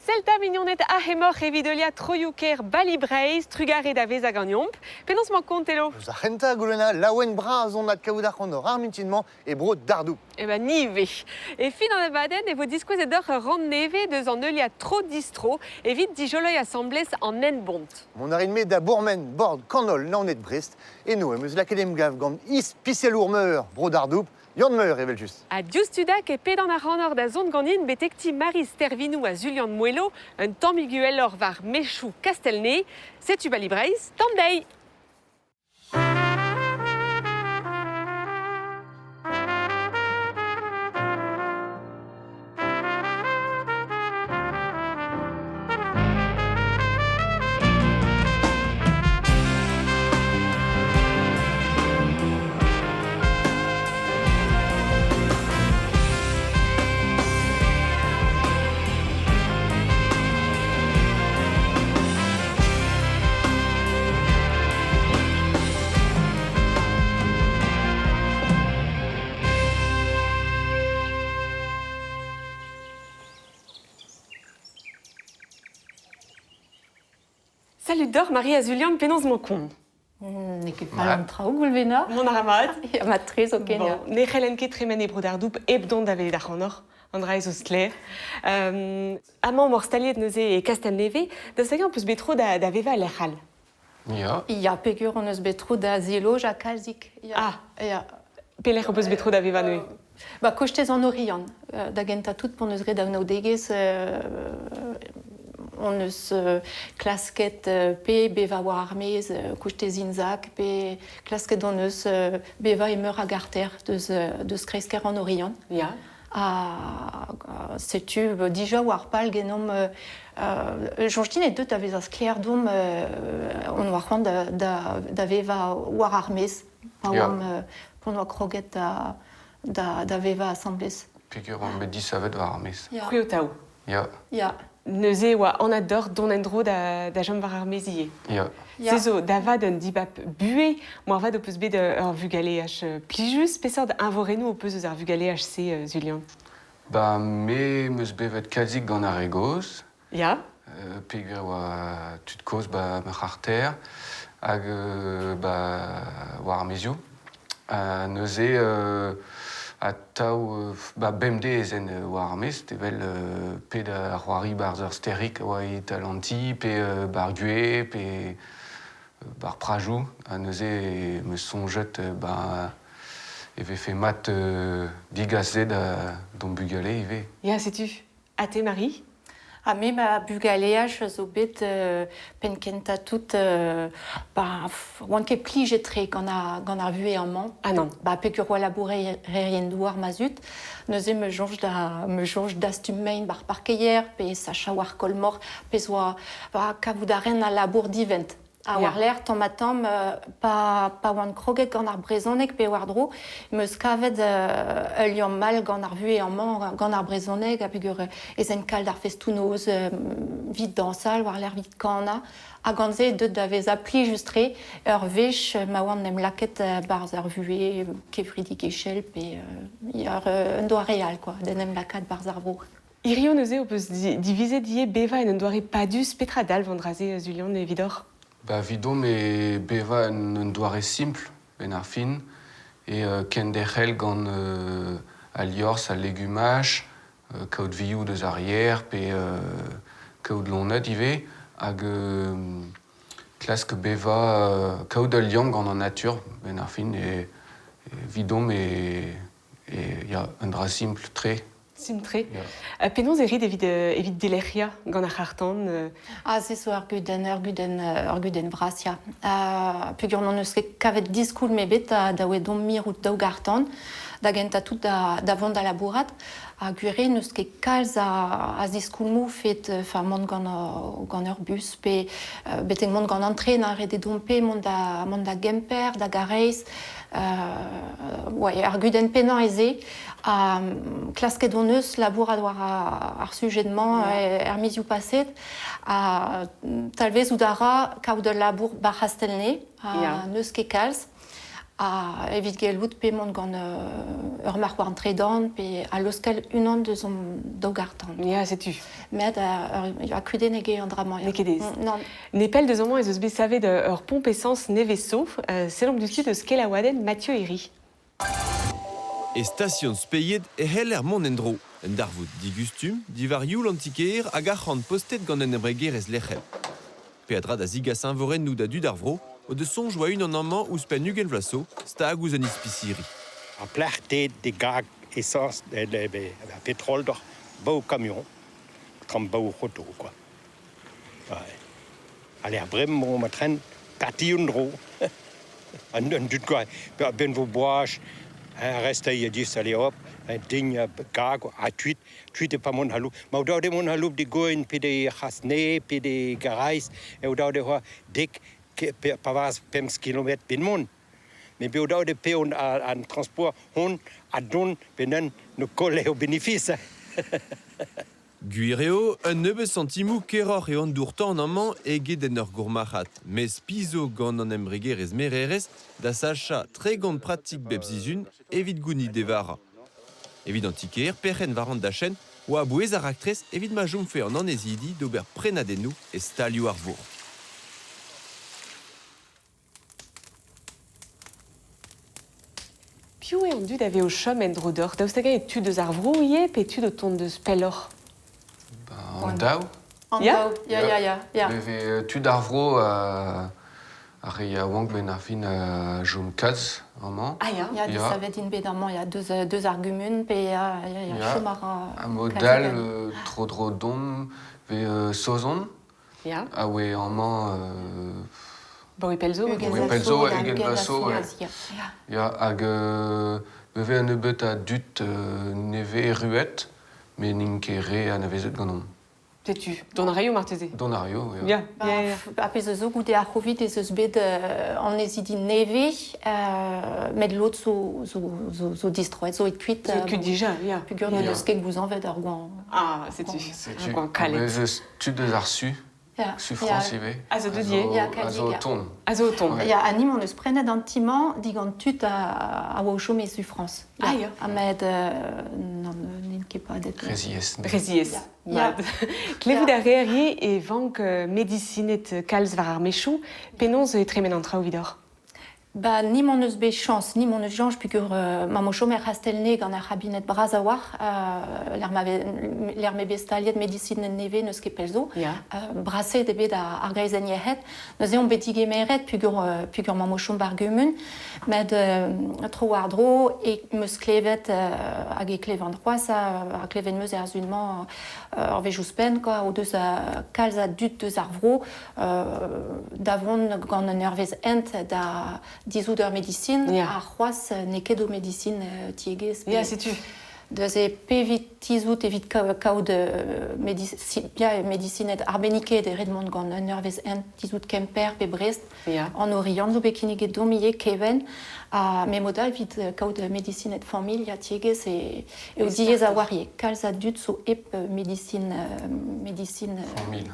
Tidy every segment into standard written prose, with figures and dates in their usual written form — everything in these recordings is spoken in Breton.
Selta mignonnet ahemor evidolia troiuker balibreiz trugare da vez aganiomp. Penons man kontelo. Zachenta goulena laouen braz on a kaoudar on or armintinman e bro dardou. Eh ben nive. Et fin en abaden e vo diskouez d'or rand neve deus an eulia tro distro evit di joloi assemblez en en bont. Mon arinme da bourmen bord kanol naonet Brest et nous emeus l'academ gav gant is pisel ourmeur bro dardou. Yann meur evel just. A diustudak e pedan a ranor da zon ganin betekti Maris Tervinou a Julian Muelo un tammiguel or var mechou Castelnay, setu balibreiz, tamdei. Salut d'or, Marie Azulian, penons mon con. N'eket palan traoù goulvena. Mon aramat. Ya mat trez o Kenya. Bon, ne c'helenket tremen e brodardoup ebdon da velet ar c'hanor. Andreiz oz kler. Amant mor staliet neuze e Castelneve, da sagan peus betro da veva l'erhal. Ja. Ya pegur on eus betrou da zelo ja kalzik. Ah. Ya. Pelec'h o peus betro da veva neue. Ba kochtez an orion. Da genta tout pon eus red a naudegez on eus klasket pe beva war armez kochtez inzak pe klasket on eus beva e meur a garter deus kresker an orion. Ya. Setu dija war pal genom jonjtin et deut avez as clair dom on war c'hoant da veva war armez pa oam pon war kroget da veva assemblez. Pegur on bet disavet war armez. Kouio taou. Ja. Ya. Neuze oa an ador don endro da jom war armezie. Ja. Ya. Sezo, da vad un dibap bue, moar vad o peus bet ur vugaleach plijus, pesord invorenou o peus eus ar vugaleach se, Julian. Ba me meus bevet kalzik gant ar egoz. Ya. Pegur oa tud koz ba ma c'harter hag war armezioù. Neuze a taou bemde ezen war armez, tevel pe da c'hoari bar ur sterik oa e talanti, pe bar gwe, pe bar prajou. Neuze me sonjet eve fe mat digazet don bugale eve. Ya, setu. A te, Marie? A me ma bugaleach zo bet penkenta tout oan ket plijetre gant ar vue amant. Ah non. Ba pekur oa laboure rerien douar mazut. Neuze me jonge da stummein bar parkeier pe sacha war kolmor pe oa kavout a ren a labour divent. A war l'air tammatam pa oan kroget gant ar brezhoneg pe war dro meus kavet liam mal gant ar vue amant gant ar brezhoneg a pegur ezen kal d'ar festounoz vit dansal war l'air vit kana a gantze deut da vez a pli justre ur vech ma oan nem laket barz ar vue kevridik echel pe ur un doa real quoi den nem lakat barz ar vro. Irio neuze o peus divize die beva en un doare padus petra dal vandraze, Julian e vidor. Ba vidom e beva un doare simple ben ar fin e kenderel gant aliors a legumaj, kaout vioù deus arrière pe kaout lonet ive hag klask beva kaout al liang gant an natur ben ar fin e vidom ya un dra simple tre. Simtre. Penons erit evit deleria gant ar c'hartan. Se so ar guden vrasia. Pegur non eus ket kavet diskoul me bet da oe dom mir out daou gartan, da genta tout da vont da labourat, a gure neus ket kalz a diskoul mou fet mont gant ur bus, pe beteg mont gant antren a rede dompe, mont da gemper, da gareiz, ar guden penan eze, klasket on eus labourat war ar sujedman er miziou paset, talvez ou dara kaout ur labour bar Castelnay, neus ket kalz, Evit gelout pe mont gant ur marc war an tredan, pe a loskel unan deus an dogartan. Ya, setu. Met a kude nege an drama. Nekedez. Non, Nepel deus amañ ez eus bet savet ur pomp essence nevezo, selom dusket eus ket laouadenn Mathieu Herry. E station speiet e hel mon endro. En darvout digustum, divarioù l'antiker hag arc'hant postet gant en ebregerez lec'hel. Pe adra da zigasin voren nou da dud ar vro, o de sonj oa un an amman ouz pen ugel vlaso, stag ouz an ispiciri. A plechtet de gag essence, pétrole d'or, bau camion, comme bau auto, quoi. Ouais. Allez, après, mon matren, 4 dro. En dud quoi, ben vos bois, reste il dit allez hop, un digne gag à tuit est pas mon halou. Mais au de mon halou de goin puis de hasne puis de garais et au de dik pavas 5 km bin mon. Mais au de pe on en transport on a don benen no colle au bénéfice. Guireo, un neube centimou keror e an dourtan an amman ege den ur gourmachat. Mes pizo gant an embregerez mererez da sacha tre gant pratik bep zizun evit gouni devara. Evit antiker, perren varant da chen, oa bouez ar aktrez evit ma jom fe an anezidi d'ober prenadennou e stalioù ar vour. Piou e an dud ave o chom en drodor, daoust hag e tud eus ar vrou ie, pe tud o tont deus pellor. En daou. Ya? Ya. Beve tud ar vro a ria wank ben ar fin a jom kaz amañ. Ah ya? Ya, de Ya. savet in bet amañ, ya deux arguments, pe ya Ya. chomar Un modal tro dro dom ve sozon. Ya? A we amañ Bon, e pelzo. Oui, pelzo, egen vaso, ouais. ya hag beve an ebeut a dut neve ruet, mais n'ink re a navezet ganon. Setu. Don a raio marteze. Don ario, Ya, ya. Apez zo goude ar c'hovid ez eus bet an ezidi neve, met lot zo distroet, zo et kuit. Kud dija, ya. Pugur Ya. ne deus ket gouz anvet ar gouan. Ah, setu. C'est-tu Gouan kalet. beve tud eus ar su, Ya. su francive. A zo deudier. Ya, A zo kaldik. ton. A zo o tont. Ouais. Ya, anim on eus prenet an timant digant tut a oa chom e su France. Ah, ya. A med, non, n'in ket pa det. Rezies. Reziez. Ya. Klevout a reerier e vank medicinet kalz var ar mechou, penonz e tremen an traoù vidor. Ba, ni mon eus bet chance, ni mon eus jange, pugur ma mo chomer hastelne gant ar rabinet braz a war, l'er me bestaliet medicine neve neus ket pelzo. Ya. Braset e bet ar gaizen yehet, neus eon bet igemeret pugur ma mo chom bargumen, med tro ar dro e meus klevet hag e klev an droaz ar kleven meus er zunman ur vejous pen, quoi, o deus kalz a dut deus ar vro, davron gant an eurvez ent da dizout ur medicine, Ya. ar c'hoaz ne ket o medicine tiegez. Ya, setu. Deus e pevit tizout evit kaout medicinet arbeniket e redmont gant an eurvez ent dizout Kemper pe Brest, Ya. an oriant zo bekiniget domiye keven, me modal vit kaout medicinet familia tiegez e o diez a warie. Kalz a dut zo ep medicine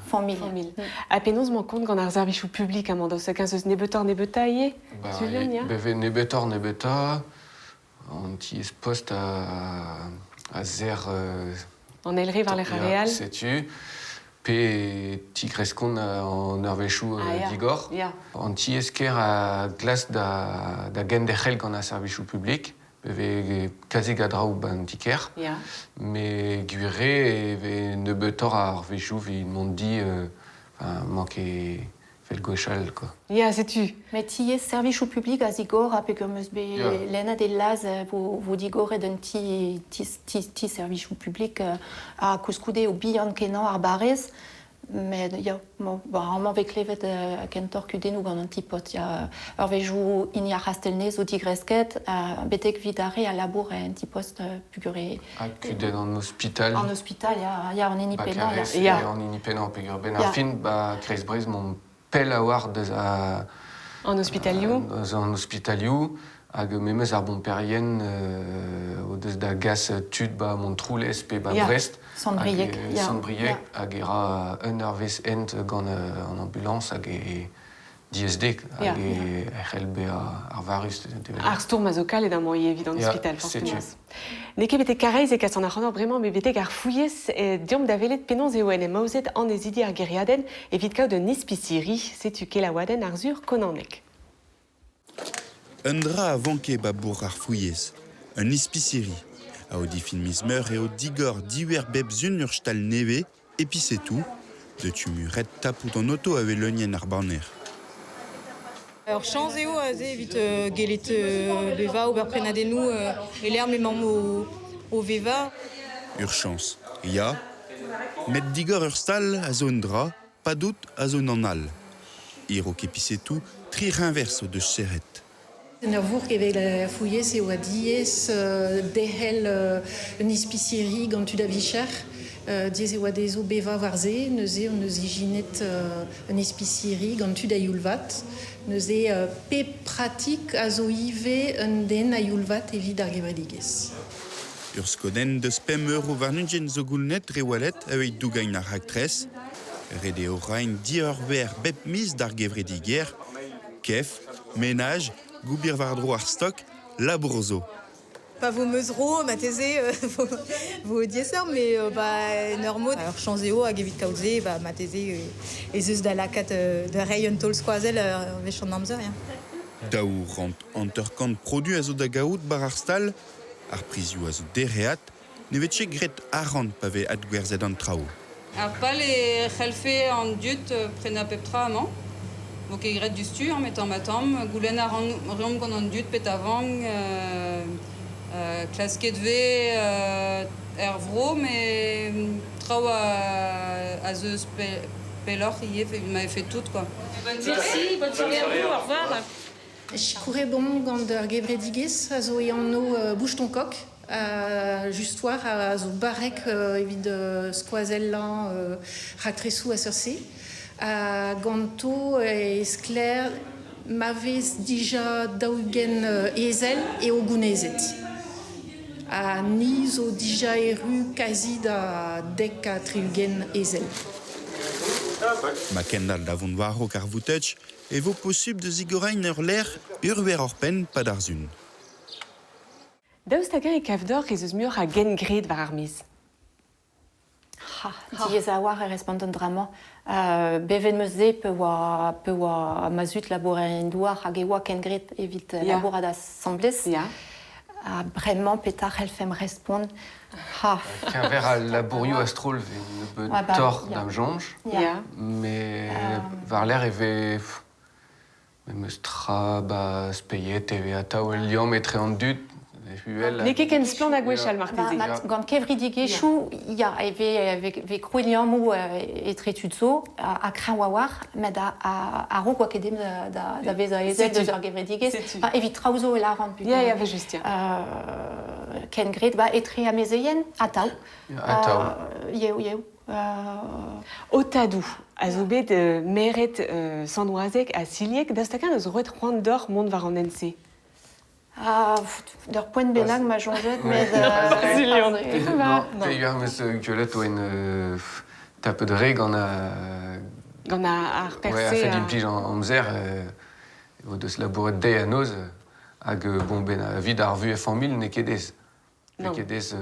Famil. famil. A penonz man kont gant ar servichou publik amant daoust hag eus nebetor nebeta ie? Bah, Julian, ya? beve nebetor nebeta, an tiez post a zer... An elre var l'er areal? Setu. Pe ti kreskon an ur vechou Ah, ya. digor. Ya. An tiez ker a glas da gendechel gant a servichou publik. Beve kazig a draoù ban tiker. Ya. Me gwire ve nebetor ar vechou vi mondi manke fel gochal, quoi. Ya, setu. Met tiez servichou publik a zigor a pegur meus be Ya. lena de laz vo digor ed un ti servichou publik a kouskoude o bihan kenan ar barez. Mais ya, an man vek levet kentor kudenou gant an tipot. Ya, ur vejou ini ar rastelne zo digresket, betek vidare a labour en tipost pugur e... Ha kudet an ospital. En hospital, ya, an inipenan, ya. Bakarez, Ya. an inipenan pegur ben Ya. ar fin, ba kreiz brez mon pel a war deus a... An hospitalioù? Deus an hospitalioù, hag memeus ar bon perien o deus da gas tud ba mon troulez pe ba Ya. Brest. Sandbriek, ya. Sandbriek, hag era un ur vez ent gant an ambulance hag DSD, Ja. RLB ar varus. Ar stour mazokal et d'un moyen évident Ja, d'hospital, c'est forcément. Neke bete kareiz e kas an arc'hanor bremañ, me bete gar fouillez diom da velet penons eo en maouzet an ezidi ar geriaden evit kaout un ispiciri, setu ket la waden ar zur konanek. Un dra a vanke babour ar fouillez, un ispiciri, a o di filmismeur eo digor diwer bep zun ur stal neve, episetou, de tumuret tapout an auto ave leunien ar barner. Alors chans eo a ze evit gelet beva ober prenadennou e l'er memam o veva. Urchans, ya, met digor ur stal a zo un dra, pa dout a zo an al. Iro kepisetou, tri rinvers o deus serret. Ur vourk evel fouillez eo a diez dehel un ispiciri gant tu da vicher. Diez eo a dezo beva warze, neuze on eus ijinet un ispiciri gant tu da youlvat. Neuze pe pratik a zo ive un den a youlvat evit ar gevredigez. Ur skoden deus pem euro varnunjen zo goulnet rewalet aveit dougain ar raktres, rede o rain di ur ver bep mis d'ar gevrediger, kef, ménage, goubir vardro ar stok, labour zo. Pa vo meuzro, ma teze, vo dieser, mais normod. Alors chans eo hag evit kaoutze, ma teze ez eus da lakat de rei un tol skoazel vechant amzer, ya. Daou rant anterkant produ a zo da gaout bar ar stal, ar prizioù a zo dereat, ne vet ket gret arant pa ve ad gwerzet an trao. Ar pal e c'helfe an dut prena pep tra amañ. Vo ket gret du stu an metam matam. Goulenn a reom gant an dut pet avang. Klasket ve vro, mais trao a zeus pelor il m'avait fait tout, quoi. Merci, bonne soirée à vous, au revoir. Koure bon gant ur gevredigez a zo e anno bouche ton coq, justoir a zo barek evit skoazel lan raktresou a seurse. Ganto e skler mavez dija daougen ezel e o gounezet. A ni zo dija eru kazi da dek a triugen ezel. Ma kendal da vont war ho kar voutech, e vo posib de zigorein ur ler urwer or pen pa d'ar zun. Daoust hag e kavdor ez eus muur a gen gret war ar miz. Diez a war e respondan dramañ. Beven meuze peu oa mazut labourerien douar hag e oa ken gret evit labourat assemblez. Ya. Bremañ petar el fem respond. Qu'un verre à labourioù astrol ve ne peut tort d'am jonge, Ya. mais var l'air eve meus tra ba speyet eve a taouel liom etre an dut, Neke ken splan a gwechal marteze. Gant kevridigezhou, ya, ve kroueliamou etretud zo, a kren wawar, met a ro koak edem da vez a ezel deus ur gevridigez, evit traozo e la rand. Ya, ve just, ya. Ken gret, etre a mezeien, a tau. A tau. Yeo. O tadou, a zo bet meret sannoazek a siliek, dastakan a zo roet c'hoant d'or mont war an ense. D'ur poent bennak ma jonget, met... Zilion. Pe ur meus gwelet oen tape de reg gant Gant ar perse... Ouais, a fait din plij an amzer, o deus labouret deiz a noz, hag bon ben a vid ar vu e mil ne kedez. Ne kedez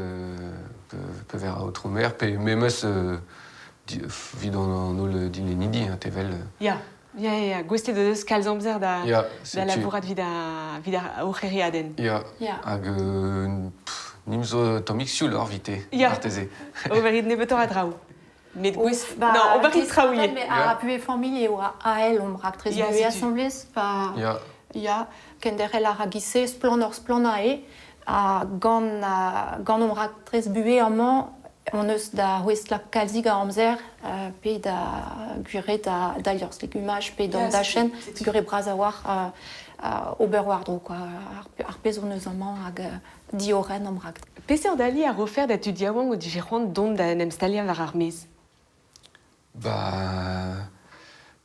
pe ver a outro mer, pe memeus vid an ol din lenidi, tevel... Ya. Ya, gwestet de deus kalz amzer da labourat vid a oc'heriaden. Ya, hag nim zo tammig sioul ur vite, arteze. O verit ne betor a drao. Met gwez... Non, o verit traouie. A pu e familh eo a el om raktrez bue assemblez, pa... Ya, ken derrel a ragise, splan a e, a gant om raktrez bue amañ, on eus da ouest la kalzig a amzer, pe da gure da liorzh legumaj, pe d'an dachen, gure braz a war ober war dro, quoi. Ar pez on eus amañ hag dioren am rakt. Peseurt dali a refer da tu diawang o dijerc'hoant dont da nem stalia war ar mez.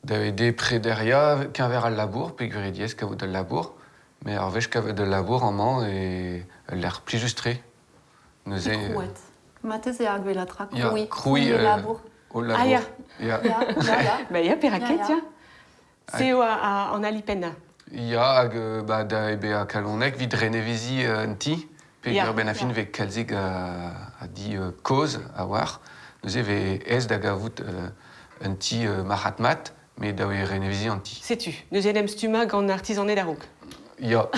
Davede prederia qu'un verre al labour, pe gure diez kavout al labour, mais ar vech kavout al labour amañ e l'air pli justre. Neuze... Krouet. Matez e ar gwelatra, kroui. Kroui e labour. O labour. Ya, peraket, ya. C'est en Alipenna. Ja, da ebe a kalonek vid renevisi un ti, pe Ja, ben a fin ja. ve kalzig a di koz a war, neuze ve ez da gavout un ti mahatmat, me da ve renevisi an ti. Sais-tu, nous aimons stuma gant artisanet d'Arouk. Ja,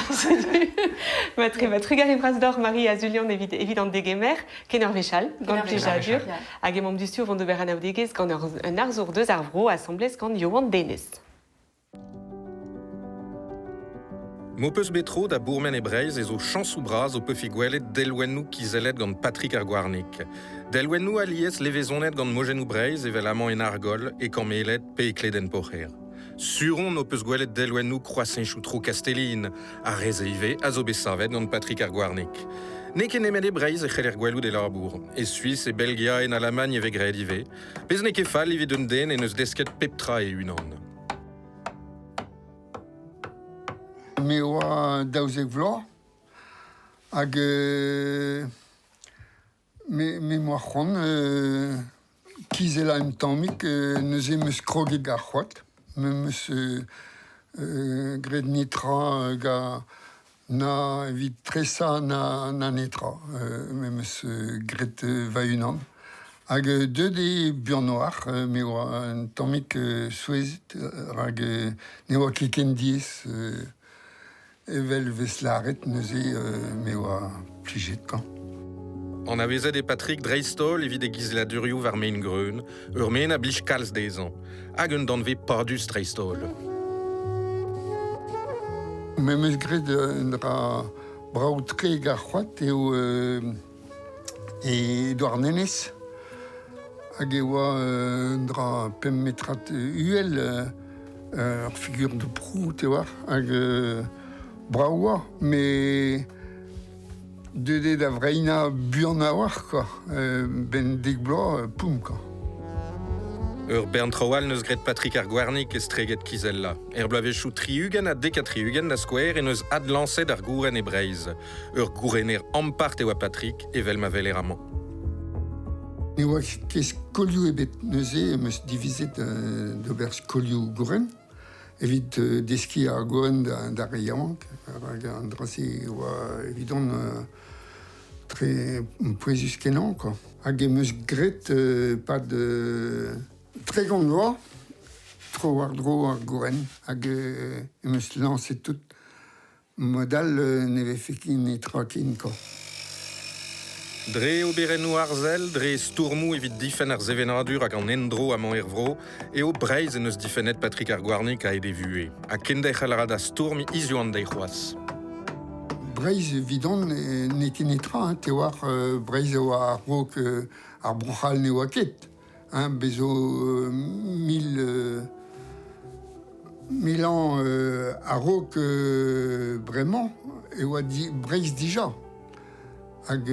Ma trugare bras d'or Marie a Zulian évident dégemer, ken vechal, gant pleja dur, hag emom du stuur vont de beran audegez gant un arzour deus arvro assemblez gant Johan Dennis. Mo peus betro da bourmen e Breizh ez o chansou braz o peu figwelet delwennou kizelet gant Patrick ar Gwarnik. Delwennou alies levezonet gant mogenou Breizh evel amant en argol e kamelet pe ekleden pocher. Suron no peus gwelet delwennou croasenchou tro Castelline, a rezeive a zo besavet gant Patrick ar Gwarnik. Ne ket nemet e Breizh e c'heller gwelou de l'arbour, e Suisse e Belgia en Allemagne e vegret ive, pez ne ket fall evit un den en eus desket peptra e unan. Me oa daouzek vloaz, hag me moa c'hoant kizela em tammik neuze meus kroget gar c'hoat, meus gret netra ga na evit tresa na netra, meus gret va unan. Hag deuet e buan-noar, me oa un tammik souezet, hag ne oa ket ken diez, evel vez laret neuze me oa plijet kan. An a vezet e Patrick dreistol evit e gizladurioù war mein greun, ur men a blij kalz dezan, hag un danve pardus dreistol. Me meus gret dra brav tre gar c'hoat eo Edouard Nenez, hag e oa dra 5 metrat uel ur figur de prout e war, hag brav oa, me deuet da vreina buan a war, quoi. Ben dek bloaz, poum, quoi. Ur bern traoal neus gret Patrick ar Gwarnik estreget kizella. Blavezhou triugen a dek a triugen da skouer en eus ad lancet ar gouren e Breizh. Ur gourener ampart e oa Patrick evel ma vel amant. Ne oa ket skolioù ebet neuze meus divizet d'ober skolioù gouren, evit deski ar gouren da reiamank, hag an drase oa evidon tre pouezus kenan, quoi. Hag e meus gret pad tre gant oa, tro war dro ar gouren, hag e meus lancet tout modal ne vefe kin netra ken, quoi. Dre oberennou arzel, dre stourmou evit difen ar zevenadur hag an endro amant ervro, eo Breizh en eus difenet Patrick ar Gwarnik a ede vue. A kendech a lara da stourm izu an dei c'hoaz. Breizh evidon ne ket netra, te war Breizh oa ar rok ar brochal ne oa ket. Bezo 1000 an ar rok bremañ e oa Breizh dija. Hag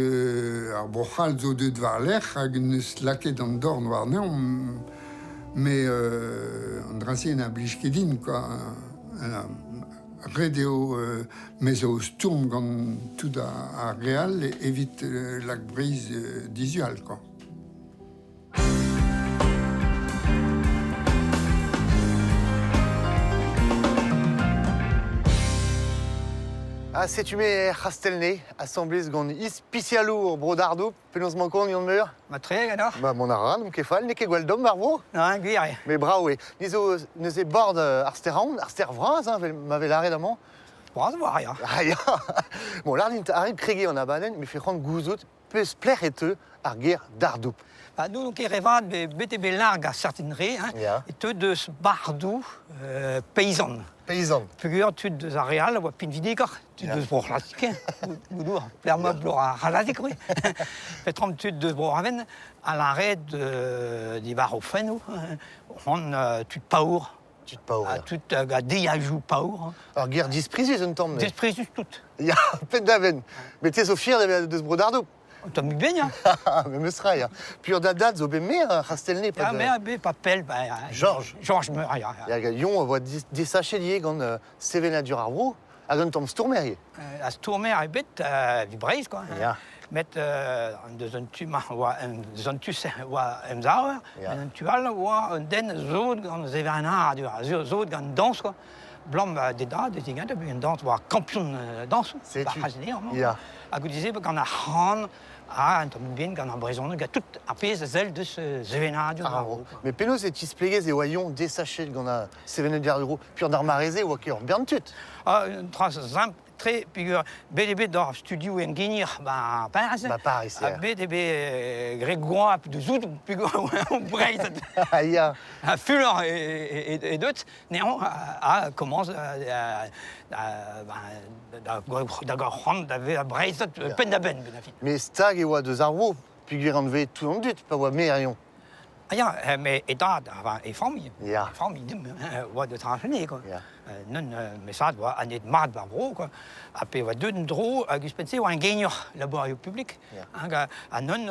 ar brochal zo deut war lec'h hag neus laket an dorn war neon, me an drase na blij ket din, quoi. Red eo mezo stourm gant tout ar real evit lak Breizh dizual, quoi. Ah, setu me c'hastelne, assemblez gant ispicialour brodardou, penaos mankon yon meur. Ma tre, alors? Ba, mon aran, n'em ket fall, ne ket gwell dom, barvo. Non, gwir. Me brao e. Neuze bord ar steraon, ar ster vraz, ma vel aret amañ. Braz war, ya. Ah, ya. Bon, l'art arib krege an abaden, me fe c'hant gouzout, peus plec'h eteu ar ger dardoup. Bah, nous, donc, revad, bete be larg a certainre, hein, Ya. et te deus bardou paysan. Paysan. Figure, tu deus ar real, oa pin vidigor, tu deus broch-latik, goudour, plerma blor a ralazik, oui. Petrom, tu deus broch-aven, à l'arrêt di bar au fenou, on tu paour. Tu te paour. Tu a deiajou paour. Ar ger disprizus un tamm. Desprezus tout. Ya, pet d'aven. Me te zo fier deus brodardoup. T'as mis bien, hein? Me meus rai, ya. Pur dad zo be mer c'hastelne. Ah, mais papel, bah... Georges. Georges Meur, ya. Ya, yon oa desachelier gant sevenadur ar vro, hag un tamm stourmer ye. La stourmer est bête, du Breizh, quoi. Ya. met de zo'n tuma zo'n tussen en zauer en een tual en den zo gaan ze weer naar zo gaan dansen blam de daar dus dingen hebben een dans waar kampioen dansen ja à vous disiez qu'on a han ah en bien qu'on a brison que tout après celle de ce événement mais penaos et tisplegez et voyons des sachets qu'on a sevenadiar euro puis on a remarezé ou qui ont bien tout très simple très figure BDB dans studio en guinir bah Paris BDB Grégoire de zout figure on braise ya Fuller et d'autres néant commence d'accord on avait braise peine d'aben mais stag et wa de zarvo figure en veut tout en dut pas wa mérion ja mais état et famille ja famille wa de trancher quoi non mais ça doit en être marre barbro quoi après va deux dro à dispenser ou un gagnant laboratoire public un non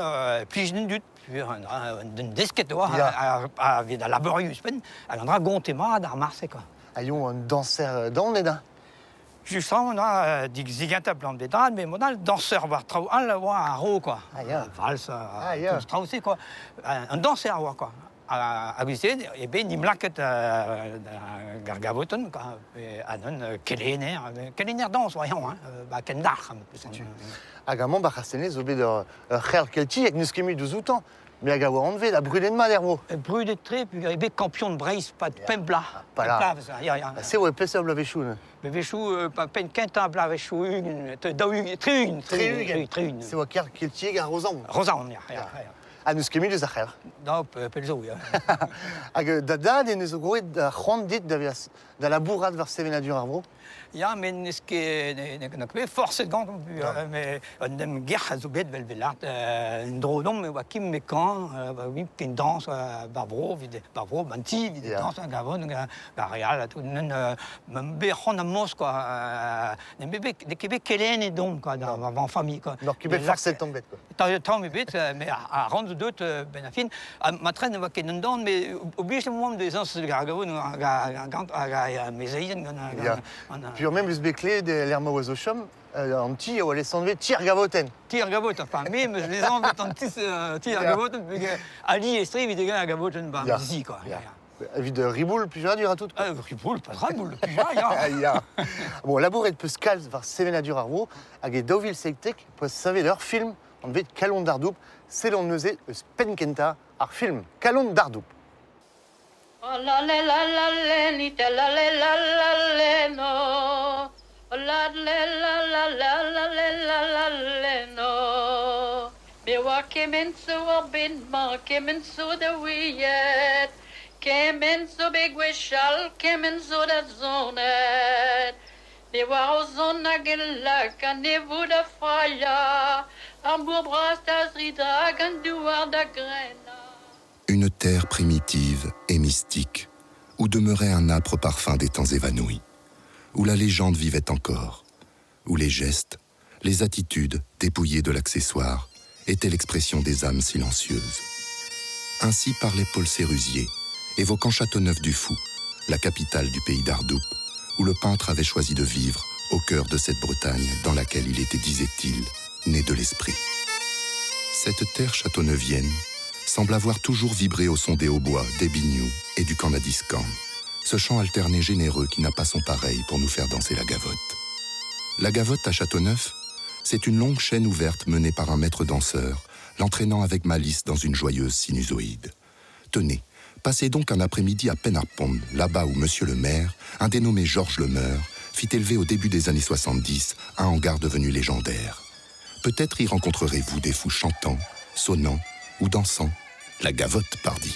plus d'une dut puis une disquette à dans laboratoire spen alors dragon marre dans Marseille quoi ayons un danseur dans les dents justement on a dit zigata plan de dents mais modal danseur va trop un la voir un ro quoi valse tout aussi quoi un danseur quoi à visiter et ben il me laquette gargavoton quoi anon keliner danse voyons bah kendar agamon bachastenes obé de khel kelti avec nuskemi de zoutan mais agawa enlevé la brûlée de malermo brûlée de très puis il campion de Braise pas de pembla pas c'est ouais pesa blavechou blavechou pas peine quinta blavechou très c'est ouais kelti garosan à nous skemi de zacher non pelzo ag dada de nous goit da rondit da la bourrade vers Sevenadur arbo ja men is ne kwe force gant mais on dem guerre zobet velvelat ndrodom wa kim mekan oui ken danse barbro manti vide danse gavon real tout nen be hon mos quoi ne bébé de Québec kelen et donc quoi dans famille quoi donc Québec force tombet quoi tant mais bête mais à rendre d'autres benafin ma traîne va ken don mais oblige moment des ans gavon mes aïens puis même Uzbekle de l'Herma Oiseauchum, un petit ou Alessandre tir gavoten. Tir gavoten, enfin même les gens veulent un petit tir gavoten, Ali et Steve ils gagnent gavoten bah ici quoi. Évid de riboul puis j'ai dire à tout. Riboul pas riboul puis ya. Bon labouret peut scal vers Sevenadur arvo, avec Deauville Sectek pour savoir leur film on veut Calon d'Ardoup, c'est l'on neusé Spenkenta ar film Calon d'Ardoup. Oh la la la la ni ta la la la la no. Oh la la la la la la la no. Me wa kemen so bin ma kemen so the wiyet. Kemen so big we shall kemen so the zone. Ne wa zona gella kan ne vu da falla. Ambour brastas rida kan duar da grena. Une terre primitive et mystique, où demeurait un âpre parfum des temps évanouis, où la légende vivait encore, où les gestes, les attitudes, dépouillées de l'accessoire, étaient l'expression des âmes silencieuses. Ainsi parlait Paul Sérusier, évoquant Châteauneuf-du-Fou, la capitale du pays d'Ardoup, où le peintre avait choisi de vivre au cœur de cette Bretagne dans laquelle il était, disait-il, né de l'esprit. Cette terre châteauneuvienne semble avoir toujours vibré au son des hautbois, des binious et du canadiscan, ce chant alterné généreux qui n'a pas son pareil pour nous faire danser la gavotte. La gavotte à Châteauneuf, c'est une longue chaîne ouverte menée par un maître danseur, l'entraînant avec malice dans une joyeuse sinusoïde. Tenez, passez donc un après-midi à Penarpon, là-bas où monsieur le maire, un dénommé Georges Lemeur, fit élever au début des années 70 un hangar devenu légendaire. Peut-être y rencontrerez-vous des fous chantants, sonnant ou dansant, la gavotte pardi.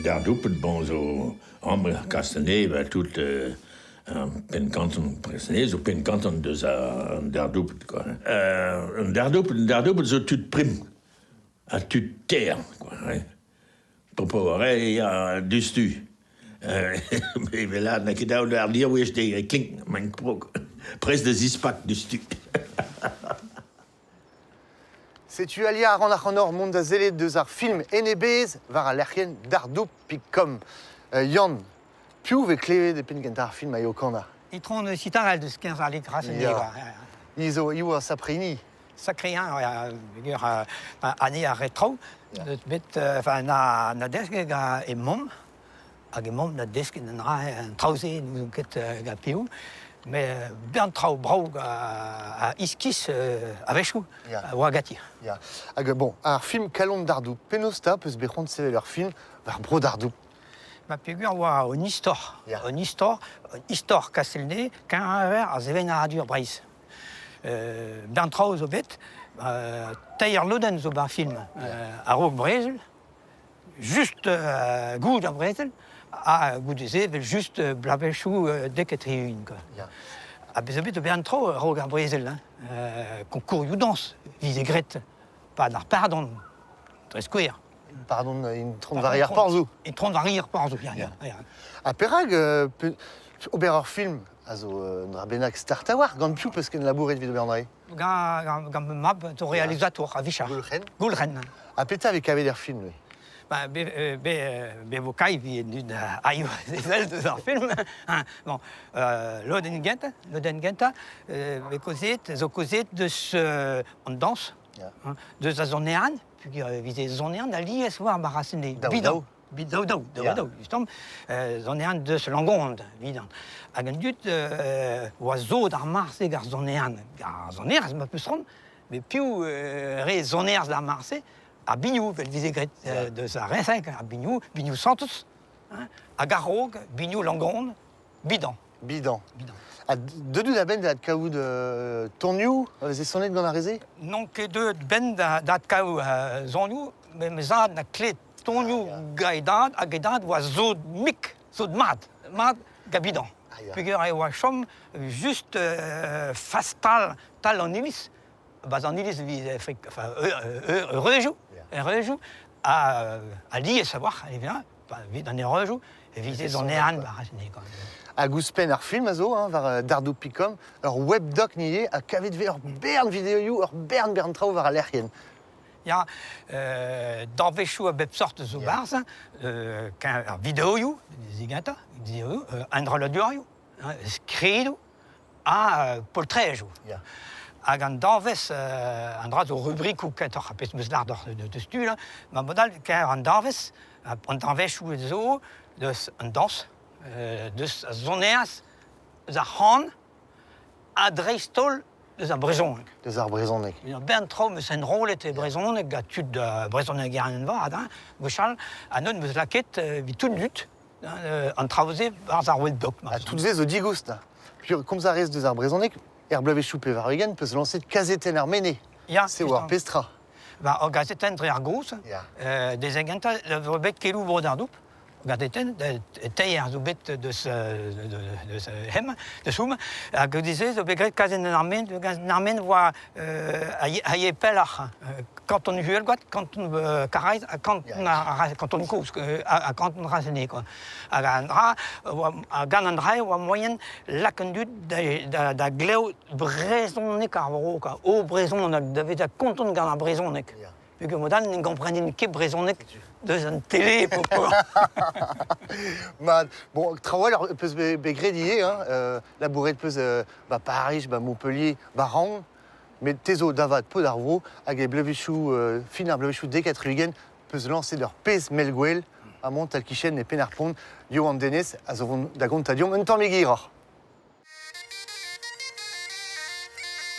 D'Ardoup, bon, zo, ambre castané, tout pen kanton presnez, ou pen kanton deus an derdoupet, quoi. Un derdoupet zo tud prim, a tud ter, quoi. Popoare a dustu. Mais là, na ket daout ar dir wech de klink, man krog. Pres de zispak dustu. Setu alia ran ar c'hanor mont da zelet deus ar film enebez war a lerc'hen dardoup pik-kom. Yann, piv ve klevet e pen kenta ar film a eo kanda? Itron sitarel deus 15 ar lik rasenni, Ya. Izo a saprini. Sakrian, ane a retro, bet na desk e mom, hag e mom na desk en ra an traoze nou ket ga piou, mais bien trao braoug a iskis a vechou, a oa gati. Ya. Hag bon, ar film kalon dardoup, penosta peus bec'hont sevel ur film war bro dardoup. Ma pigur oa un istor kastelne, kan a zeven a radur breiz. Bien trao zo bet, tailleur loden zo ba film a rog brezel, just goud a brezel, a goud ezel, just blavechou deket riun. A bez bet bien trao rog a brezel, konkourioù dans, vize gret, pa d'ar pardon, tres skouer. Pardon, in tron vari ar parzou. In tron vari ar parzou, A perag, ober ur film, a zo dra bennak start a war, gant piou peus ken labouret vid ober andrei? Gant mab to realizator a vichar. Goulren. A peta avec kavet er film, lui? Be vo kai vi dud aio ezel deus ar film. Bon, loden genta, be kozet, zo kozet deus an dans, deus a zonean, pugur vize zonean a lies war barasene. Bidao. Daou, justement. Zonean deus langond, vidan. Hag an dud oa zo d'ar marse gar zonean. Gar zoneaz ma peus ron, me piou re zoneaz d'ar marse, a bignou, vel vize gret deus a resek, a bignou santos, a garrog, bignou langond, bidan. A deudou da ben dat kaout tonioù, ze sonet gant a reze? Non ket deud ben dat kaout zonioù, me zad na klet tonioù gaedad, a gaedad oa zo mik, zo mad ga bidan. Pugur e oa chom just fastal tal an ilis, baz an ilis vize reujou, a liez savoir, vid an reujou, vize zonean barasne. A gouspen ar film a zo, war dardoup pik-kom, ur webdoc nie a kavet ve ur bern videoioù, ur bern trao war a lerc'hen. Ya, d'anvechou a bep sort zo barz, ar videoioù, zigata, an drolodurioù, skridou, a poltrejou. Hag an danvez, an dra zo rubrikou ket ar pez meus lar de stu, ma modal ker an danvez, an danvechou zo, deus an dans, deus a zoneaz, deus a c'han, a dreistol, deus a brezhonek. Deus ar brezhonek. Ben tro meus en rolet e brezhonek, ga tud brezhonek garen vat, gouchal, anon meus laket vi tout dut, an traoze ar ar webdoc. A tout ze zo digoust, da. Puis, komz a rez deus ar brezhonek, blavechou pe var egen peus lanset kazeten ar mene. Se war pestra. O gazeten dre ar gous, des egenta, le bet kelou bro d'ar doup, gazeten, teier zo bet deus hem, deus oum, hag o dize, zo begret kazen an armen voa a ye pelach, kanton huelgoat, kanton karaiz, kanton kous, kanton rasene. Hag an dra, gant an dra oa moyen lak an dud da gleo brezonek ar vro, o brezonek, da vet a konton gant ar brezonek. Puisque modal n'en comprenne ket brezonek deus an télé pour bon, traoal peus begredier, labouret peus Paris, Montpellier, Rang, mais tezo davat peu d'ar vro, hag e blavechou, fin ar blavechou dekat rugen, peus lancer leur pez melgouel, a mont al kichen e pen ar pont, yo an denez, a zo vont da gont a diom un tamm egirac'h.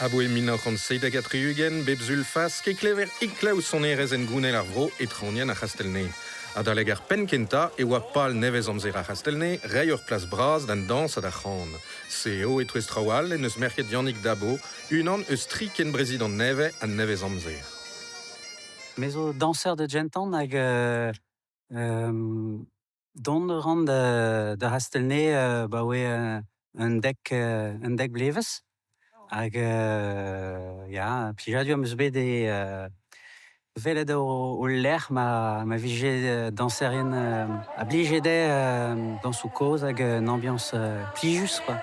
A boe minoc'h an seidagat riugen, bep zulfas, ket klever iklaou son erez en gounel ar vro et traonien a Chastelne. A daleg ar pen kenta, e oa pal nevez amzer a Chastelne, rei ur plas braz d'an dans a da c'han. Seo et twez traoal en eus merket Yannick Dabo, unan eus tri ken brezid an neve an nevez amzer. Mezo danseur de gentan hag don ran da Chastelne, ba oe un deck bleves. Hag, ja, pijadio meus bet velet o lec'h ma vije danserien a blijedé dans sous cause hag une ambiance plijus, quoi.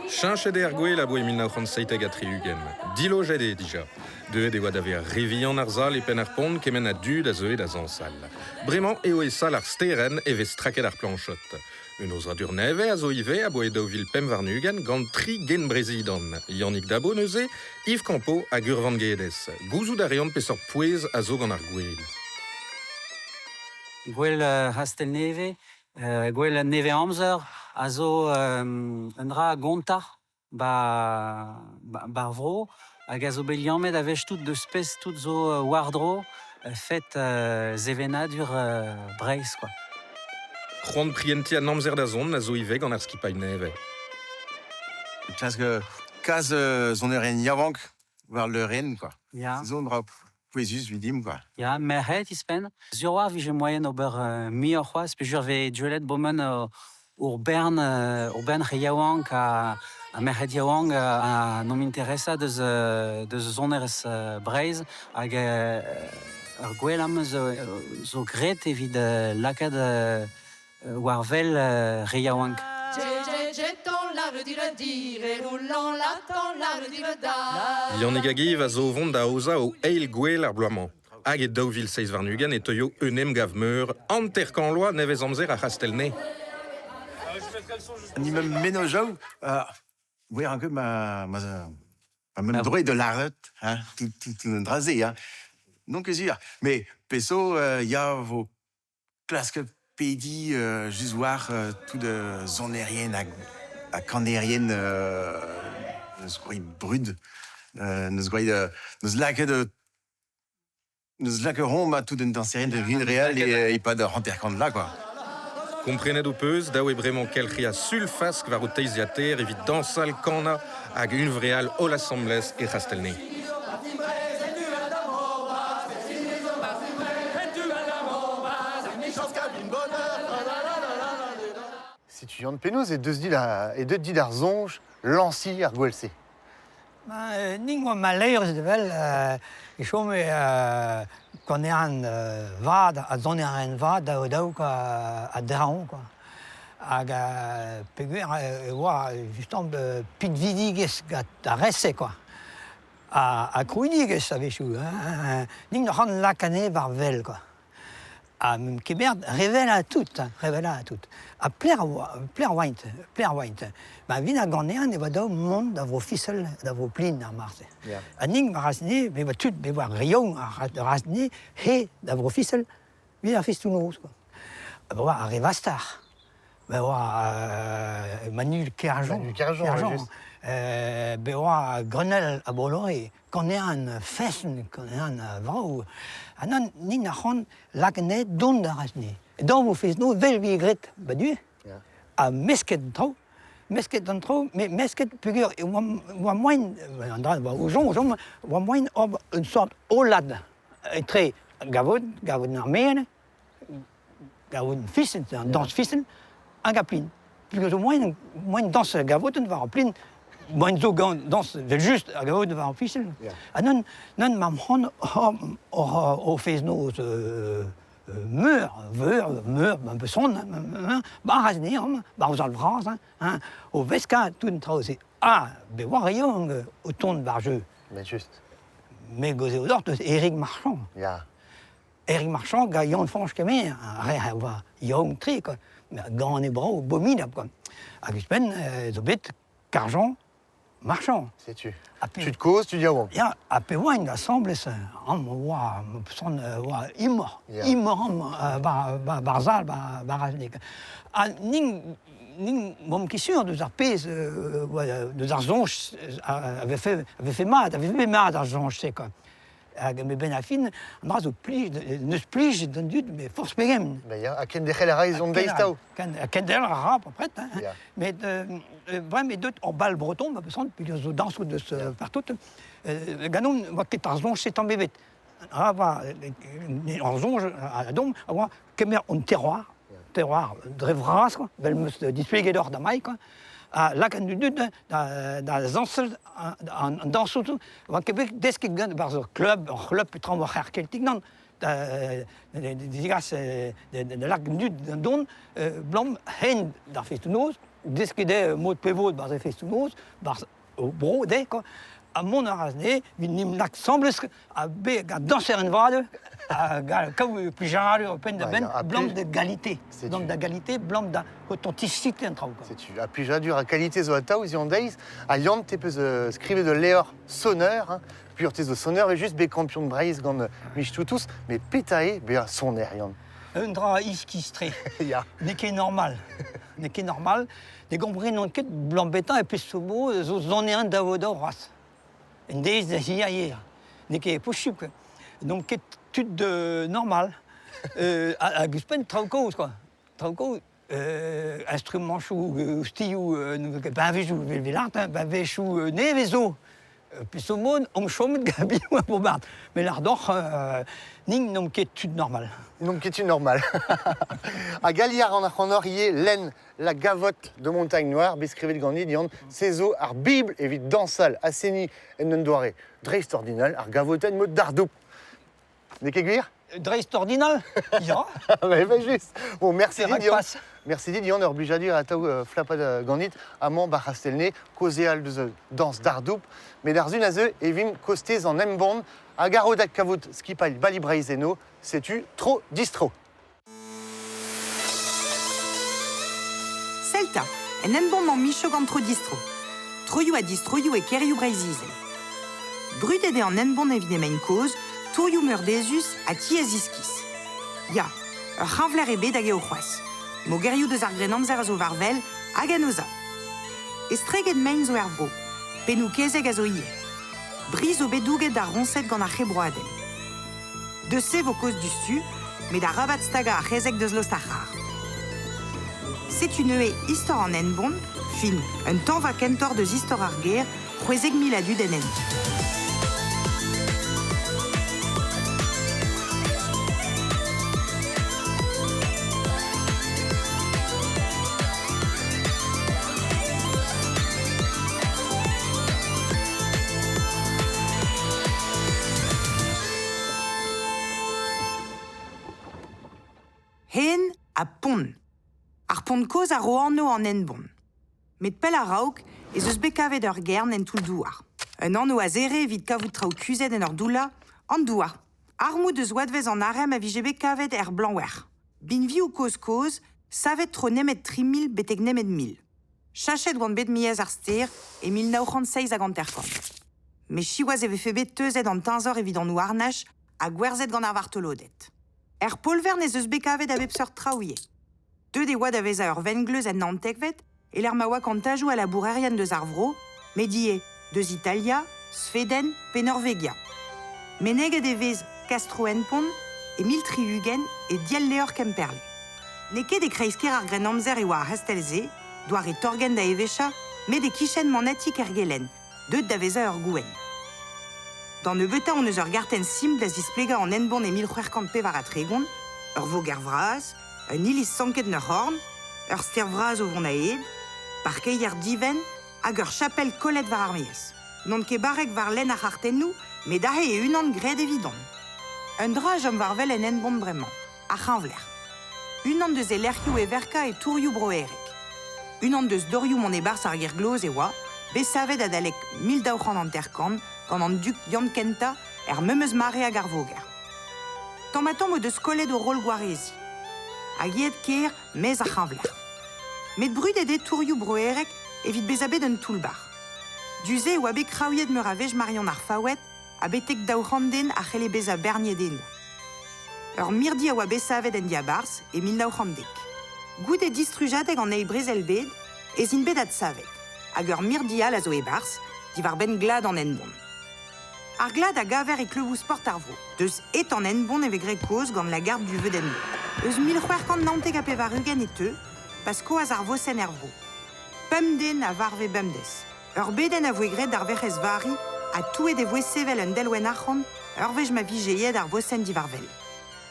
Chinchet er gwell a boe 1937 a triugen. Dilo jede dija. Deuet e oa da ver revian ar zal e pen ar pont kemen a dud a zeuet a zansal. Bremañ eo e sal ar steren e vez traket ar planchot. Un oz dur neve a zo ive a boe daouvil pem varnugen gant 3 gen brezidan. Yannick Dabo neuze, Yves Campo a gur van geedez. Gouzout a reont pesor pouez a zo gant ar gwell. Gwell hastel neve, gwell neve amzer, a zo un dra gonta bar vro, hag a zo beliamet a vech tout deus pez tout zo wardro fet zevena dur Breizh, quoi. C'hoant prienti a namzer da zon a zo ive gant ar skipay neve. Parce que kaz zon eur en yavank war leur en, quoi. Ja. Zon dra pouezus vidim, quoi. Ja, merhet ispen. Sur war vije moyen ober mi ur c'hoaz, pe jur ve duelet bomen ur bern re yaouank a merhet yaouank a non m'interessa deus zon erez Breizh hag ur gwelam zo gret evit lakad war vel re yaouank. Yannick Agiv a zo vont da oza o eil gwell ar bloamant. Hag e daouvil seiz varnugen e teuio eunem gav meur, anterkan loa nevez amzer a c'hastelne. Ni me menojou, ouais, un peu même droit de la route, hein, tout un drasé, hein. Donc, mais peso, y a vos classes que pédi, juste voir tout de zone aérienne à camp aérienne, nous croyons brud, nous lacquerons tout d'une danse aérienne de ville réelle et pas de rentercant de là, quoi. Komprenet o peus, daou e bremañ kelc'hi a sulfask war o teiziater evit dansal kana hag un vreal o l'assemblez e c'hastelne. Si tu yann penaos et deux dit ar zonj, lanci ar gwelse. Ning oa maleier evel, e chom qu'on est en vad, a zone en vad, daouk a draon, quoi. Hag peguer e oa justement pit vidigez a resse, quoi. A krouinigez a vechou, ning no c'han lakane var vel, quoi. A mem keberd revel a tout. A pler oaint. Ma vin a ganean e oa daou mont da vro fissel, da vro plin ar marse. A ning ma rasne, me oa tout, me oa rion a rasne, he da vro fissel, vin ar fistoun rouz, quoi. Me oa a revastar. Me oa Manu Kerjan. Me oa Grenelle a Bolloré. Ganean fessen, ganean vrao. A nan, ning a c'hant lakane don da rasne. Dan vo fez no vel vi gret badue. A mesket d'an trao, mais mesket pugur e oa moin, o jom, oa moin ob un sort olad. E tre gavod ar mene, gavod fissen, dans fissen, hag a plin. Pugur o moin dans gavod war a plin, moin zo dans vel just a gavod war a fissen. A nan ma m'hon o fez no meur, un peu son, bar rasné, bar aux albras, au vesca, tout une trause. Ah, ben voir rien au ton de barjeux. Mais juste. Mais gozé aux ortes, Éric Marchand. Éric Marchand, gaillon de franche camé, young tri, quoi. Gant et bras, abominable, quoi. À Guspen, zobet, Carjon, Marchand. C'est-tu. Tu te causes, tu dis à bon. Ja, a pe oa une assemblée, oa immor barzal, baraznik. A ning mom kisur deus ar pez, deus ar zonj, avait fait mat ar zonj, se, quoi. Hag me ben a fin, an zo neus plij d'an dud, mais force pegem. A ken dechel a raiz on deiz tao. A ken dechel a rap, apret. Mais vraiment, d'autres en bal breton, ma personne, puis les danses de ce partout. Ganon, moi, qui est en zonge, c'est en bébé. Ah, en zonge, à la dôme, on terroir, de rêvras, quoi. Belle me display d'or d'amaï, quoi. à la candidat dans zansel dans surtout wa Québec dès que gagne par club peut voir quelque non des gars de la candidat don blanc hen dans festunos dès que des mots de pivot dans festunos par bro dès quoi à mon arrasné nim nak semble à b danser une vade comme plus général européen de blanc d'égalité donc d'égalité blanc d'authenticité en train c'est tu puis j'adore à qualité zoata aux yondays à Lyon tu peux scriver de Léor sonneur hein puis de sonneur et juste be champion de Braise gant mich tous mais pétaé be sonner Lyon un drap iskistré ya n'est qui normal des compris non que blanc béton et puis sobo zon un d'avodo ras une des hier n'est qui est possible donc étude normale à Guspen Trauco quoi Trauco instrument chou stiu ben vejou velart ben vejou nevezo puis ce monde on chôme de gabi ou pour battre mais l'ardor ning non étude normale donc étude normale à Galiard en orier laine la gavotte de montagne noire bescrivait de Gandhi diande cézo ar bible évite dansal asseni en nendoire dreist ordinal ar gavoten mode dardou n'est qu'aiguire dreist ordinal ja mais juste bon merci Dion merci Dion or bujadir à tau flapa de Gandhi amant barastelné causéal de danse dardou mais d'arzune azeu et vin costez en embond à garodac cavout skipal balibraiseno c'est-tu trop distro Celta, en embon micho gant tro distro. Troiou a distroiou e keriou breizizel. Brutede en enbon evidemain cause, touriou meurdezus a tiesiskis. Ya, ur c'havler ebe d'age o c'hoaz. Mo geriou deus ar grenamzer a zo varvel, hag anoza. Estreget mein zo er vro, penou kezeg a zo ie. Briz o bedouget da ronset gant ar c'hebroadel. De se vo cause du stu, met da rabat staga a c'hezeg deus lostachar. C'est une haie histoire en enbon, fin, un temps va kentor de histoire ar guerre, c'hwezeg miladu d'enen. Hen a pon. Ar pont koz a roanno en enbon. Met pel a raok ez eus bekavet ur gern en tout douar. Un anno a zere evit kavout trao kuzet en ur doula, an douar. Armou deus oadvez an arem a vije bekavet er blanwer. Bin vi ou koz, savet tro nemet 3000 beteg nemet 1000. Chachet gant bet miez ar ster e 1936 a gant erkon. Me chiwaz eve febet teuzet an tinzor evit an ouarnach a gwerzet gant ar vartolodet. Er polver nez eus bekavet a bep seurt traouie. Deux des oad avez a ur vengleuz en nantekvet, et l'er ma oa kantajou a la bourrerian deus ar vro, medie deus Italia, Sveden, pe Norvegia. Meneget evez Castro Enpon, e Miltrihugen e dial leor kemperle. Neke de kreisker ar grenamzer e oa ar hestelze, doar e torgen da evecha, met de kichen manatik ergelen, deud d'avez a ur gouen. Dans ne beta on eus ur garten sim da zisplega en enbon e 1050 pe var a tregon, ur vo gervraz, un ilis sanket n'ur horn, ur stervraz o vont aed, par keier diven, hag ur chapel kolet var armeiez. Non ket barek var len ar artennou, met dahe e unan gred evidon. Un dra jom var vel en enbon bremañ, a c'hanvler. Unan deus e lerkioù e verka e tourioù broerek. Unan deus dorioù mon e bars ar gergloz e oa, besavet a dalek 1200 an terkan, gant an duk Jan Kenta er memeus mare hag ar voger. Tamm deus kolet o rol gwarezi. Hag iet ker mez a c'hanvler. Met brudet e tourioù broerek evit bezabet un toulbar. Duze oa bet kraouiet meur a vej marion ar fawet a betek daouranden a c'hele bez a berniet denou. Ur mirdi a oa besavet en diabars e 1900. Gout e distrujadeg an ei brezelbed ez in bet ad savet, hag ur mirdi al a zo e bars, divar ben glad an enbon. Ar glad a gaver e kleuvou sport ar vro, deus et an enbon e vegre koz gant la garde du veu d'enbon. Eus 1050 nanteg a pe var ugen e teu, pas koaz ar vosen er vro. Pemden a varve bemdes. Ur beden a voegret d'ar vec'hez vari a touet e voe sevel un delwen arc'hant, ur vej ma vigeiet ar vosen divarvel.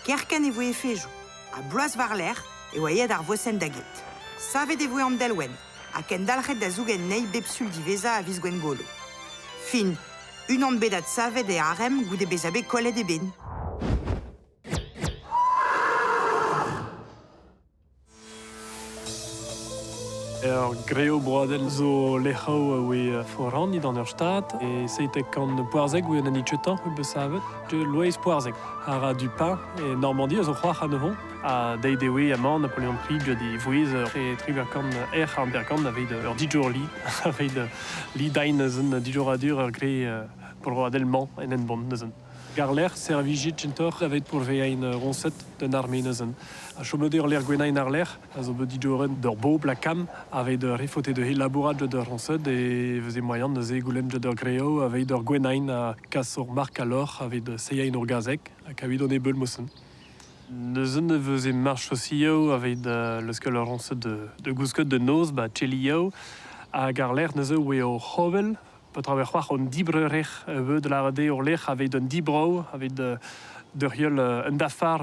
Kerken e voe fejou, a bloaz var l'er e oa yed ar vosen daget. Savet e voe an delwen, a ken dalc'het da zougen nei bepsul diveza a viz gwen golo. Fin, unan bedat savet e harem goude bezabe kollet e ben. Greo broadel zo lechao we forandi dans ur stad e seitek kan poarzeg we an anitchetan we besavet de loez poarzeg. Ara du pain e Normandie a zo c'hoar an evon a deide we amañ Napoleon III di vouez e triverkan an berkan avet ur dijor li avet li dain eus dijoradur ur gre broadel man en en bon neuzen. Garler servigit gentor avet pour vein ronset d'un armée neuzen. A chomedur l'er gwenain ar ler, a zo bet dijoren d'ur bob la cam, avet de refote de labourage de ronset e veze moyen neuze goulem de greo avet d'ur gwenain a kas ur mark alor avet de seiein ur gazek, a kavid on ebel mossen. Neuzen veze march osio avet de leuskel ur ronset de gousket de noz, ba tchelio, a garler neuze we o hovel, peut avoir croire on dibrerech de la rade ur lech avet d'un dibro avet de riol un dafar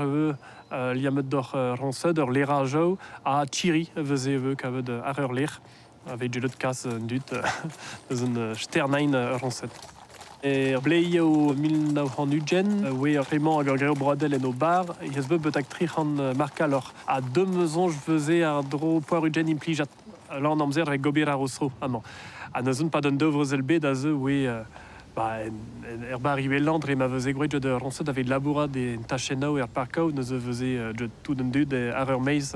liamet d'or ronset ur lerajo a tchiri veze kavet ar ur lech avet gelot kas dut eus un sternain ronset. E bleio 1900 we vraiment hag ur greo broadel en o bar yez bet ak tric'han marka lor a deumezonj veze ar dro poarugen implijat lan amzer e gober ar osro amañ. A neuzen pa d'un dovre zelbet a ze we er bar iweland re ma veze gwelet de ronset avet labourat en tachenao er parkao neuze veze tout d'un dud ar ur meiz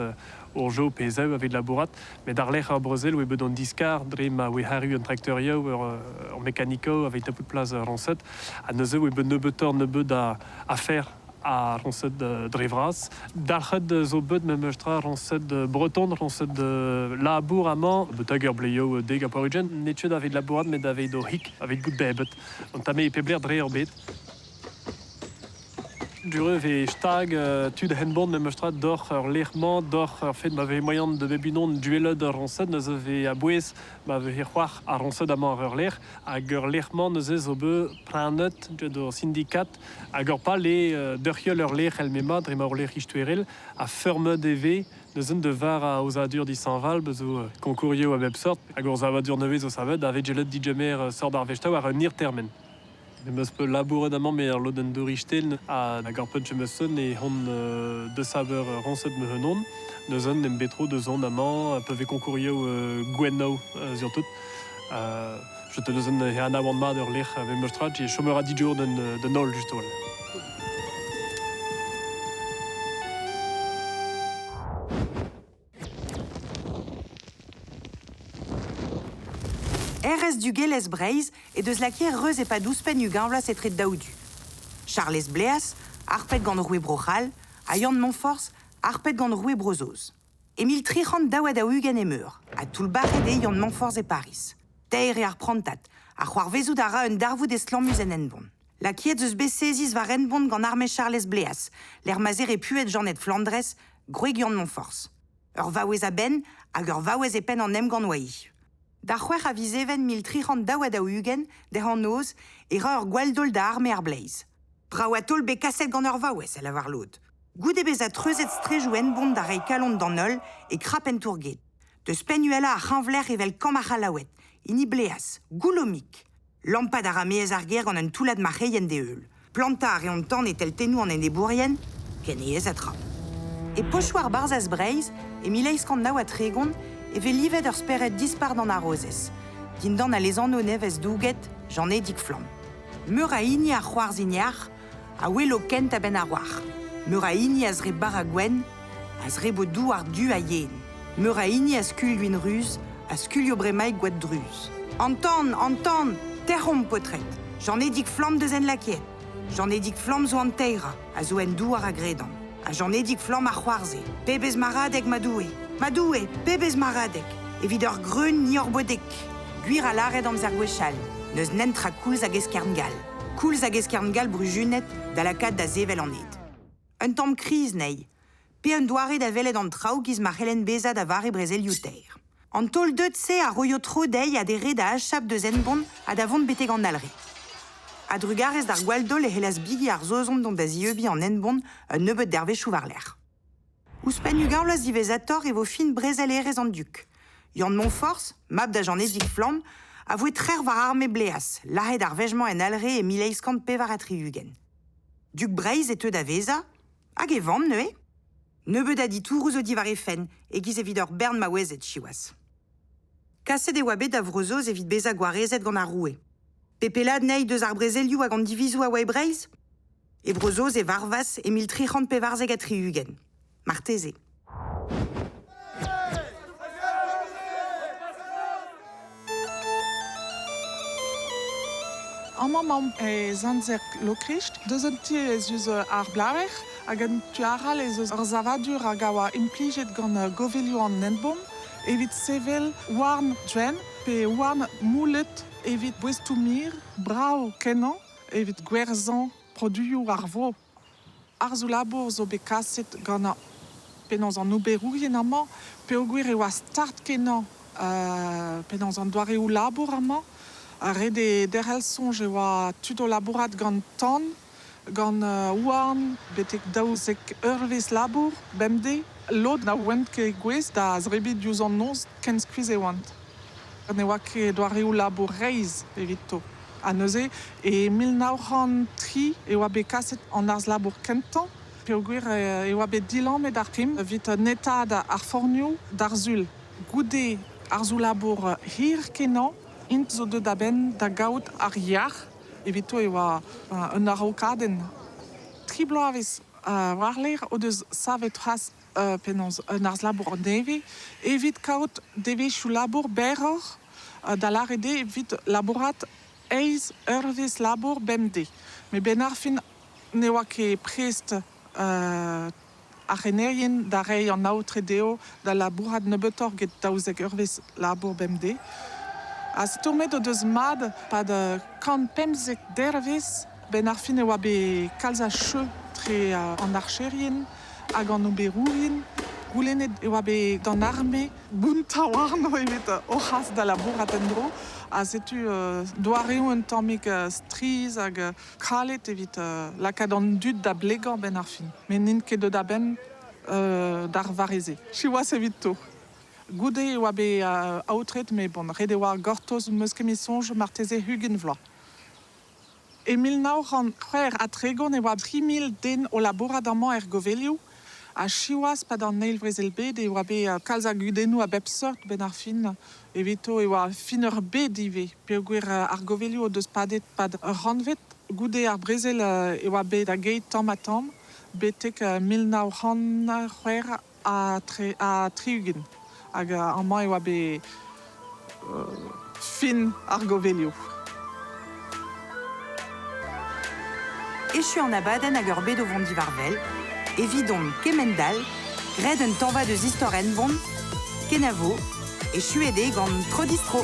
ur jo pe zeu avet labourat met ar lec'h ar brezel we bet an diskar dre ma we harru un traktorioù ur mekaniko avet tapout plaz ronset a neuze we bet nebeut a fer a ronset drevras. Dalc'het zo bet memestra ronset breton, ronset labour amañ, bet hag ur bleio deg a poarugen, netchet avet labourat met avet o hik, avet gout bebet. On tame e pebler dre ur bet. Dure ve stag tud henbon memestra d'or ur lerman, d'or ur fet ma ve moyen de bebunon duelod ur ronset, neuze ve a bouez ma ve c'hoar a ronset amañ ur ler, hag ur lerman neuze zo bet pranet d'ur syndikat, hag ur pal d'urciol ur ler el mema dre ma ur ler istuerel a feurmed eve neuzen de var a ozadur di Saint-Val bezo konkourioù a bep sort, hag ur zavadur nevez zo savet avet gelot digemer sort ar vechtaou ar un ir termen. Meus peu labouret amañ me ar lodenn dourichtel a gar punch meus son e hon de saveur ronset me henon. Neuzen em betro de zon amañ peuvent konkourioù gwenno sur tout. Je te neuzen e an awan mat ur lec'h ve meustrat e chomer a dijour d'un ol just wal. RS du Geles Breiz et deus lakier reus e pa douspen ugin vlas etret daoudu. Charles Bleas, arpet gant roue brochal, a Yann Montfors, arpet gant roue brozoz. Emil tric'hant daouad a ugen e meur, a tout le barret de Yann Montfors e Paris. Teir e ar prantat, a c'hoar vezout ara un darvoud eslam muzen en bon. Lakiet zeus bet sezis var en bon gant arme Charles Bleas, l'er mazer e puet Jeannet Flandres, groeg Yann Montfors. Ur vaouez a ben, hag ur vaouez e pen an em gant oai. Da c'hwer a viz even 1300 daouad a ugen, der an noz, e ra ur gwaldol da arme ar bleiz. Braouatol be kaset gant ur vaouez a lavar lod. Gout e bez a treuzet strejou en bond da rei kalon d'an ol e krap en tourget. Deus penuela a c'hanvler evel kam a c'halawet, ini bleas, goulomik. Lampad a ramez ar ger gant un toulad ma c'heien de eul. Planta a reont tan etel tenou an en e bourien, ken e ez a tra. E pochoar barzaz breiz, e mileiz kant naoa tregon, eve livet ur speret dispar d'an arrozez. Din dan a lezan o nevez douget, j'en ai dik flam. Meur a ini a c'hoar zignar, a welo kent a ben a war. Meur a ini a zre bar a gwen, a zre bo dou ar du a yen. Meur a ini a skul luin ruz, a skul yo bremaik gwad druz. Anton, terrom potret. J'en ai dik flam de zen lakiet. J'en ai dik flam zo an teira, a zo en dou ar a gredan. A j'en ai dik flam a c'hoarze. Pebez maradek madoue. Madoue, pebez maradek. Evit ur greun ni ur bodek. Guir a laret amzer gwechal. Neus nentra koulz hag eskerngal. Koulz hag eskerngal brujunet da lakad da zevel an ed. Un tamm kriz nei. Pe un doare da velet an traoù giz mar helen beza da vare brezel youter. An tol deut se a roio tro dei a dere da achap de zenbon a da vont beteg an alre. A drugarez d'ar gwaldol e helas bigi ar zozon don da ziebi an enbon un nebeut dervechou war l'air. Ouspen ugan vlas divezator e vo fin brezel erez an duk. Jan Montforce, map da Jean-Édic Flandre, avoué très var armée bléas, l'arrêt d'arvègement en alré et mileiskant pevar atriugen. Duc Breiz et teu d'Aveza, hag e vamm, neue? Nebe da ditourous o divar e fen, e giz evidor bern maouez et chiwas. Kaset e oabe da vreuzoz evit beza gwarezet gant ar roue. Pepelad nei deus ar brezelioù hag an divizou a oa e Breiz? E vreuzoz e varvas e 1300 pevarzeg atriugen. Marteze. Amam e zanzek lokricht, deus un ti ez eus ar blawer, hag un tu aral ez eus ur zavadur hag a oa implijet gant govelioù an Nentbom, evit sevel warn dren, pe warn moulet evit bouestou mir, brao kenan, evit gwerzan produioù ar vo. Ar zo labour zo bet kaset gant penans an oberourien amañ, pe o gwir e oa start kenan penans an doareoù labour amañ, red e derel sonj e oa tud o labourat gant tan, gant ouarn, betek daouzek eurvez labour, bemde, lod na oant ke gwez da zrebet diouz an noz ken skuiz e oant. Ne oa ket doareoù labour reiz evit to. A neuze, e 1903 e oa bet kaset an arz labour kentan, pe o gwir e oa bet dilan met ar prim, vit netad ar fornioù d'ar zul. Goude ar zo labour hir kenan, int zo deud aben da gaout ar yar, evit to e oa un arrokaden. Tri bloavezh warler o deus savet ras penans un arz labour neve, evit kaout devechou labour beror da larede evit labourat eiz eurvez labour bemde. Me ben ar fin ne oa ket prest ar renerien da rei an aotre deo da labourat nebetor get daouzek eurvez labour bemde. A stourmet o deus mad pa de kant pemzek dervez, ben ar fin e oa bet kalz a cheu tre an archerien hag an oberourien, goulennet e oa bet d'an arme, bounta warno evit o c'has da labourat en dro, a setu doareoù un tammig striz hag kralet evit lakad an dud da blegan ben ar fin. Men n'int ket deud aben d'ar vareze. Chiwas evit to. Goude e oa bet aotret, me bon, red e oa gortoz meus ket misonj marteze hugen vloaz. E 1904 a tregon e oa 3000 den o labourat amañ er govelioù, a chiwas pad an eil vrezelbed e oa bet kalz a gudennoù a bep sort ben ar fin, evito e oa fin ur bed ive, pe o gwir ar govelioù o deus padet pad ranvet, goude ar brezel e oa bet a geit tamm a tamm, betek 1904 a triugen. Hag amañ e oa bet fin ar govelioù. Echu an abadenn hag ur bed o vont divarvel, evidon kemendal, gred un tanva deus istoren bon, kenavo, e chuede gant trodistro.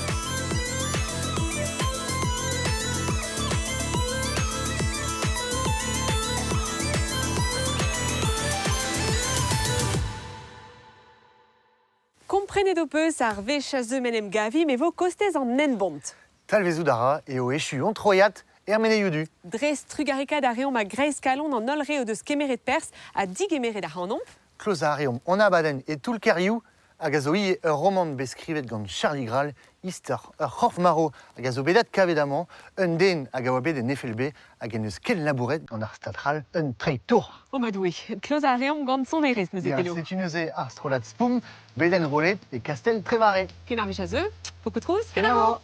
Komprenet o peus ar vechazeu menem gavi, me vo kostez an Nentbont. Talvezou dara eo echu ontroiat ermeneioudu. Dres trugarika da reom a greiz kalon an olre o deus kemeret pers a digemeret a hanon. Kloza reom on abaden et tout le carriou hag a zo ie ur roman beskrivet gant Charlie Graal, ister ur c'horf maro hag a zo bedat kavet amañ, un den hag a oa bet en efelbe hag en eus ken labouret gant ar stadral un treit tour. O madoui, kloza reom gant son erez neuze pelo. C'est une ar strolat spoum, beden rolet et castel trevare. Ken ar vechazeu, poko trouz? Kenavo.